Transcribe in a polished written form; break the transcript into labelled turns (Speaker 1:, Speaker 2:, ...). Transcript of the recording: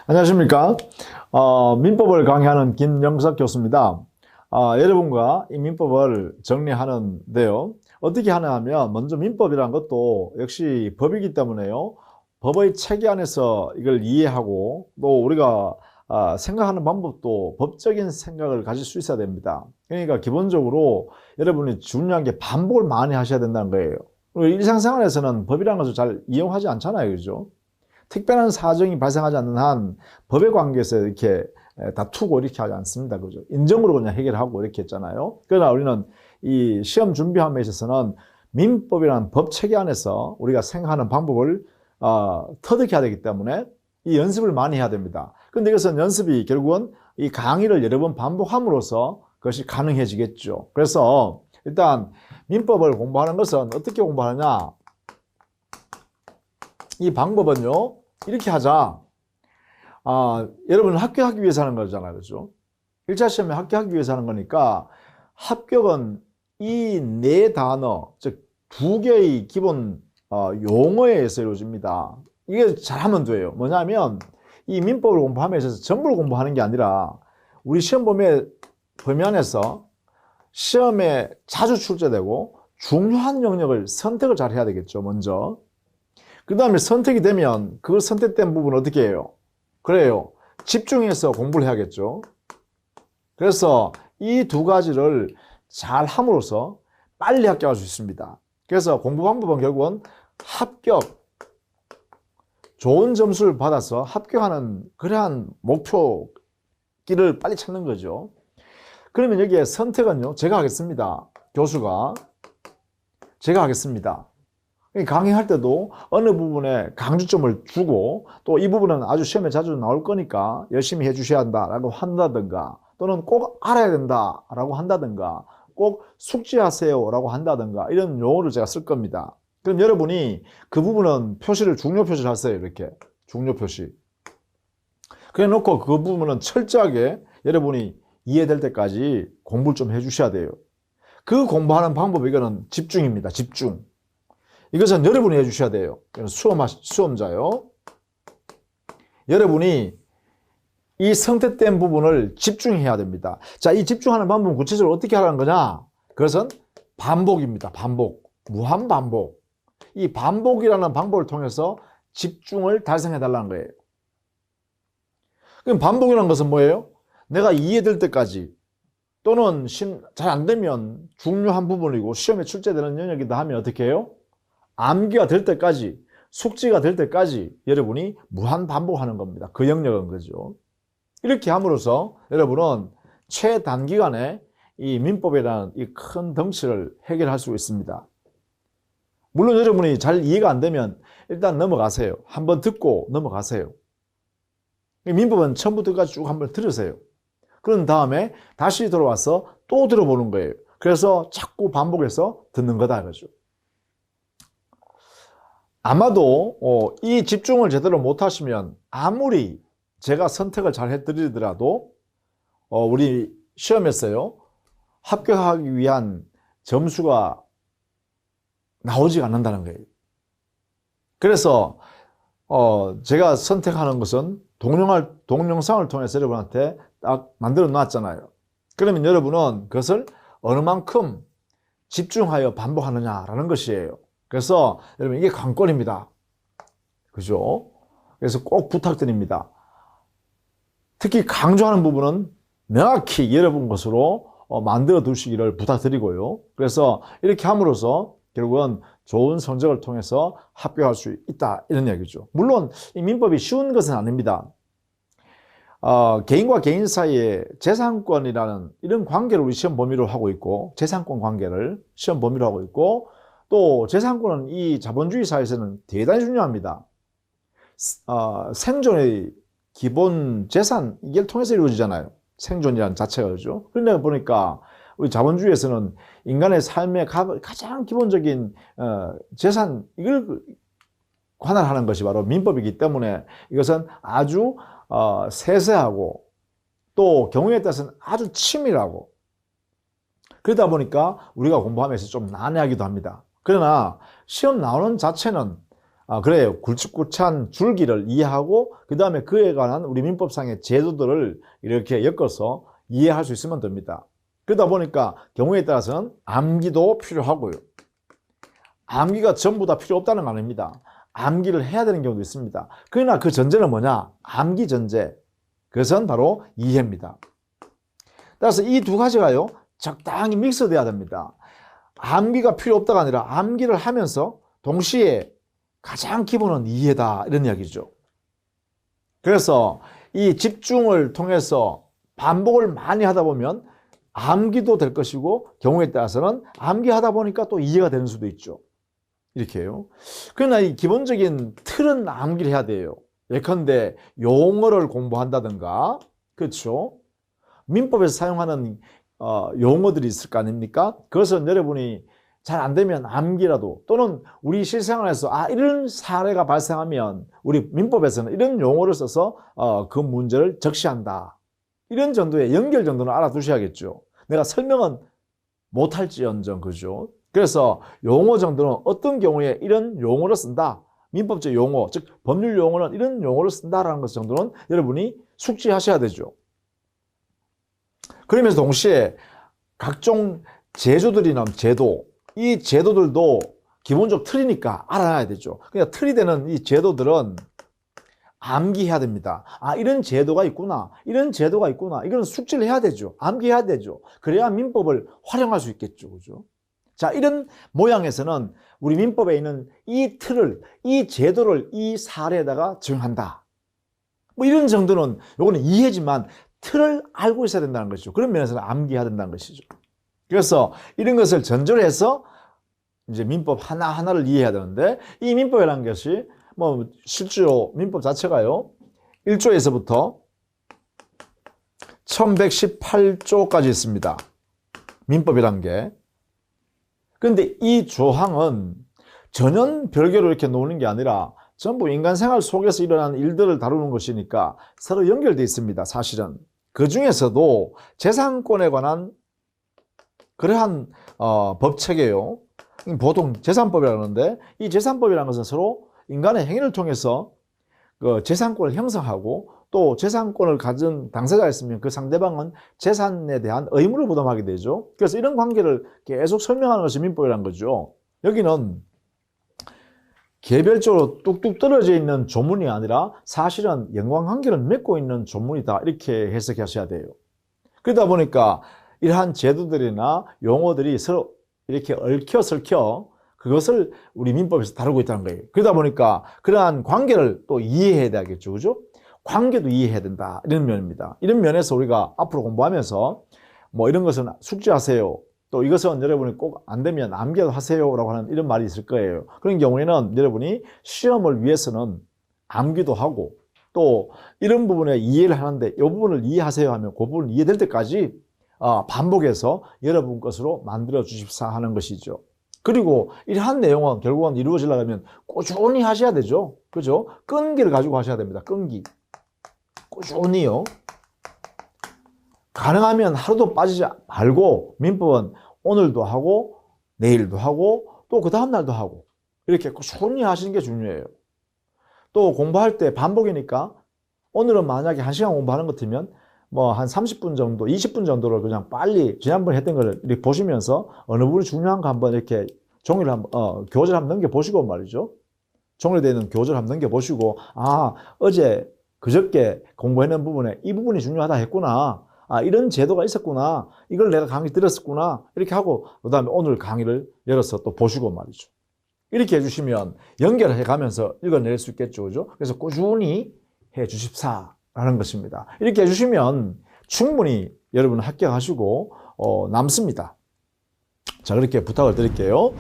Speaker 1: 안녕하십니까. 민법을 강의하는 김영석 교수입니다. 여러분과 이 민법을 정리하는데요. 어떻게 하냐 하면 먼저 민법이라는 것도 역시 법이기 때문에요. 법의 체계 안에서 이걸 이해하고 또 우리가 생각하는 방법도 법적인 생각을 가질 수 있어야 됩니다. 그러니까 기본적으로 여러분이 중요한 게 반복을 많이 하셔야 된다는 거예요. 일상생활에서는 법이라는 것을 잘 이용하지 않잖아요. 그죠? 특별한 사정이 발생하지 않는 한 법의 관계에서 이렇게 다투고 이렇게 하지 않습니다. 그죠? 인정으로 그냥 해결하고 이렇게 했잖아요. 그러나 우리는 이 시험 준비함에 있어서는 민법이라는 법 체계 안에서 우리가 생각하는 방법을 터득해야 되기 때문에 이 연습을 많이 해야 됩니다. 근데 이것은 연습이 결국은 이 강의를 여러 번 반복함으로써 그것이 가능해지겠죠. 그래서 일단 민법을 공부하는 것은 어떻게 공부하느냐? 이 방법은요, 이렇게 하자. 여러분은 합격하기 위해서 하는 거잖아요. 그죠? 1차 시험에 합격하기 위해서 하는 거니까 합격은 이 네 단어, 즉 두 개의 기본 용어에 의해서 이루어집니다. 이게 잘하면 돼요. 뭐냐면 이 민법을 공부함에 있어서 전부를 공부하는 게 아니라 우리 시험 범위 안에서 시험에 자주 출제되고 중요한 영역을 선택을 잘 해야 되겠죠. 먼저. 그 다음에 선택이 되면 그 선택된 부분을 어떻게 해요? 그래요. 집중해서 공부를 해야겠죠. 그래서 이 두 가지를 잘 함으로써 빨리 합격할 수 있습니다. 그래서 공부 방법은 결국은 합격, 좋은 점수를 받아서 합격하는 그러한 목표길을 빨리 찾는 거죠. 그러면 여기에 선택은요, 제가 하겠습니다. 교수가 제가 하겠습니다. 강의할 때도 어느 부분에 강조점을 주고 또 이 부분은 아주 시험에 자주 나올 거니까 열심히 해주셔야 한다라고 한다든가 또는 꼭 알아야 된다라고 한다든가 꼭 숙지하세요 라고 한다든가 이런 용어를 제가 쓸 겁니다. 그럼 여러분이 그 부분은 중요 표시를 하세요. 이렇게 중요 표시. 그래 놓고 그 부분은 철저하게 여러분이 이해될 때까지 공부를 좀 해주셔야 돼요. 그 공부하는 방법, 이거는 집중입니다. 집중. 이것은 여러분이 해주셔야 돼요. 수험자요. 여러분이 이 선택된 부분을 집중해야 됩니다. 자, 이 집중하는 방법은 구체적으로 어떻게 하라는 거냐? 그것은 반복입니다. 반복. 무한 반복. 이 반복이라는 방법을 통해서 집중을 달성해 달라는 거예요. 그럼 반복이라는 것은 뭐예요? 내가 이해될 때까지 또는 잘 안 되면 중요한 부분이고 시험에 출제되는 영역이다 하면 어떻게 해요? 암기가 될 때까지, 숙지가 될 때까지 여러분이 무한 반복하는 겁니다. 그 영역은 거죠. 이렇게 함으로써 여러분은 최단기간에 이 민법이라는 이 큰 덩치를 해결할 수 있습니다. 물론 여러분이 잘 이해가 안 되면 일단 넘어가세요. 한번 듣고 넘어가세요. 민법은 처음부터까지 쭉 한번 들으세요. 그런 다음에 다시 돌아와서 또 들어보는 거예요. 그래서 자꾸 반복해서 듣는 거다 그죠. 아마도 이 집중을 제대로 못하시면 아무리 제가 선택을 잘 해드리더라도 우리 시험에서요 합격하기 위한 점수가 나오지 않는다는 거예요. 그래서 제가 선택하는 것은 동영상을 통해서 여러분한테 딱 만들어 놨잖아요. 그러면 여러분은 그것을 어느 만큼 집중하여 반복하느냐라는 것이에요. 그래서 여러분 이게 관건입니다. 그죠? 그래서 꼭 부탁드립니다. 특히 강조하는 부분은 명확히 여러분 것으로 만들어 두시기를 부탁드리고요. 그래서 이렇게 함으로써 결국은 좋은 성적을 통해서 합격할 수 있다 이런 얘기죠. 물론 이 민법이 쉬운 것은 아닙니다. 개인과 개인 사이에 재산권이라는 이런 관계를 우리 시험 범위로 하고 있고 재산권 관계를 시험 범위로 하고 있고 또 재산권은 이 자본주의 사회에서는 대단히 중요합니다. 생존의 기본 재산 이걸 통해서 이루어지잖아요. 생존이라는 자체가 그렇죠. 그러다 보니까 우리 자본주의에서는 인간의 삶의 가장 기본적인 재산 이걸 관할하는 것이 바로 민법이기 때문에 이것은 아주 세세하고 또 경우에 따라서는 아주 치밀하고 그러다 보니까 우리가 공부하면서 좀 난해하기도 합니다. 그러나 시험 나오는 자체는 그래요. 굵직굵직한 줄기를 이해하고 그 다음에 그에 관한 우리 민법상의 제도들을 이렇게 엮어서 이해할 수 있으면 됩니다. 그러다 보니까 경우에 따라서는 암기도 필요하고요. 암기가 전부 다 필요 없다는 거 아닙니다. 암기를 해야 되는 경우도 있습니다. 그러나 그 전제는 뭐냐? 암기 전제. 그것은 바로 이해입니다. 따라서 이 두 가지가요, 적당히 믹스돼야 됩니다. 암기가 필요 없다가 아니라 암기를 하면서 동시에 가장 기본은 이해다, 이런 이야기죠. 그래서 이 집중을 통해서 반복을 많이 하다 보면 암기도 될 것이고 경우에 따라서는 암기하다 보니까 또 이해가 되는 수도 있죠. 이렇게요. 그러나 이 기본적인 틀은 암기를 해야 돼요. 예컨대 용어를 공부한다든가, 그렇죠? 민법에서 사용하는 용어들이 있을 거 아닙니까? 그것은 여러분이 잘 안 되면 암기라도, 또는 우리 실생활에서 이런 사례가 발생하면 우리 민법에서는 이런 용어를 써서 그 문제를 적시한다, 이런 정도의 연결 정도는 알아두셔야겠죠. 내가 설명은 못할지언정, 그죠? 그래서 용어 정도는 어떤 경우에 이런 용어를 쓴다, 민법적 용어, 즉 법률 용어는 이런 용어를 쓴다라는 것 정도는 여러분이 숙지하셔야 되죠. 그러면서 동시에 각종 제조들이나 제도, 이 제도들도 기본적 틀이니까 알아야 되죠. 그러니까 틀이 되는 이 제도들은 암기해야 됩니다. 이런 제도가 있구나, 이런 제도가 있구나, 이건 숙지를 해야 되죠. 암기해야 되죠. 그래야 민법을 활용할 수 있겠죠. 그죠? 자, 이런 모양에서는 우리 민법에 있는 이 틀을, 이 제도를 이 사례에다가 적용한다. 뭐 이런 정도는, 요거는 이해지만 틀을 알고 있어야 된다는 것이죠. 그런 면에서는 암기해야 된다는 것이죠. 그래서 이런 것을 전제로 해서 이제 민법 하나하나를 이해해야 되는데, 이 민법이라는 것이 뭐 실제로 민법 자체가요, 1조에서부터 1118조까지 있습니다. 민법이란 게. 근데 이 조항은 전혀 별개로 이렇게 놓는 게 아니라 전부 인간 생활 속에서 일어나는 일들을 다루는 것이니까 서로 연결되어 있습니다. 사실은. 그 중에서도 재산권에 관한 그러한 법체계요, 보통 재산법이라고 하는데, 이 재산법이라는 것은 서로 인간의 행위를 통해서 그 재산권을 형성하고, 또 재산권을 가진 당사자가 있으면 그 상대방은 재산에 대한 의무를 부담하게 되죠. 그래서 이런 관계를 계속 설명하는 것이 민법이라는 거죠. 여기는 개별적으로 뚝뚝 떨어져 있는 조문이 아니라 사실은 연관관계를 맺고 있는 조문이다, 이렇게 해석하셔야 돼요. 그러다 보니까 이러한 제도들이나 용어들이 서로 이렇게 얽혀설켜 그것을 우리 민법에서 다루고 있다는 거예요. 그러다 보니까 그러한 관계를 또 이해해야 되겠죠. 그죠? 관계도 이해해야 된다, 이런 면입니다. 이런 면에서 우리가 앞으로 공부하면서 뭐 이런 것은 숙지하세요, 또 이것은 여러분이 꼭 안 되면 암기도 하세요라고 하는 이런 말이 있을 거예요. 그런 경우에는 여러분이 시험을 위해서는 암기도 하고, 또 이런 부분에 이해를 하는데 이 부분을 이해하세요 하면 그 부분 이해될 때까지 반복해서 여러분 것으로 만들어 주십사 하는 것이죠. 그리고 이러한 내용은 결국은 이루어지려면 꾸준히 하셔야 되죠. 그죠? 끈기를 가지고 하셔야 됩니다. 끈기. 꾸준히요. 가능하면 하루도 빠지지 말고 민법은 오늘도 하고 내일도 하고 또 그 다음날도 하고 이렇게 꾸준히 하시는 게 중요해요. 또 공부할 때 반복이니까 오늘은 만약에 1시간 공부하는 것 같으면 뭐 한 30분 정도, 20분 정도를 그냥 빨리 지난번에 했던 걸 이렇게 보시면서 어느 부분이 중요한 거 한번 이렇게 종이를 한번, 교재를 한번 넘겨보시고 말이죠. 종이에 되어 있는 교재를 한번 넘겨보시고, 어제, 그저께 공부했는 부분에 이 부분이 중요하다 했구나. 이런 제도가 있었구나. 이걸 내가 강의 들었었구나. 이렇게 하고, 그 다음에 오늘 강의를 열어서 또 보시고 말이죠. 이렇게 해주시면 연결해 가면서 읽어낼 수 있겠죠. 그죠? 그래서 꾸준히 해 주십사라는 것입니다. 이렇게 해주시면 충분히 여러분 합격하시고, 남습니다. 자, 그렇게 부탁을 드릴게요.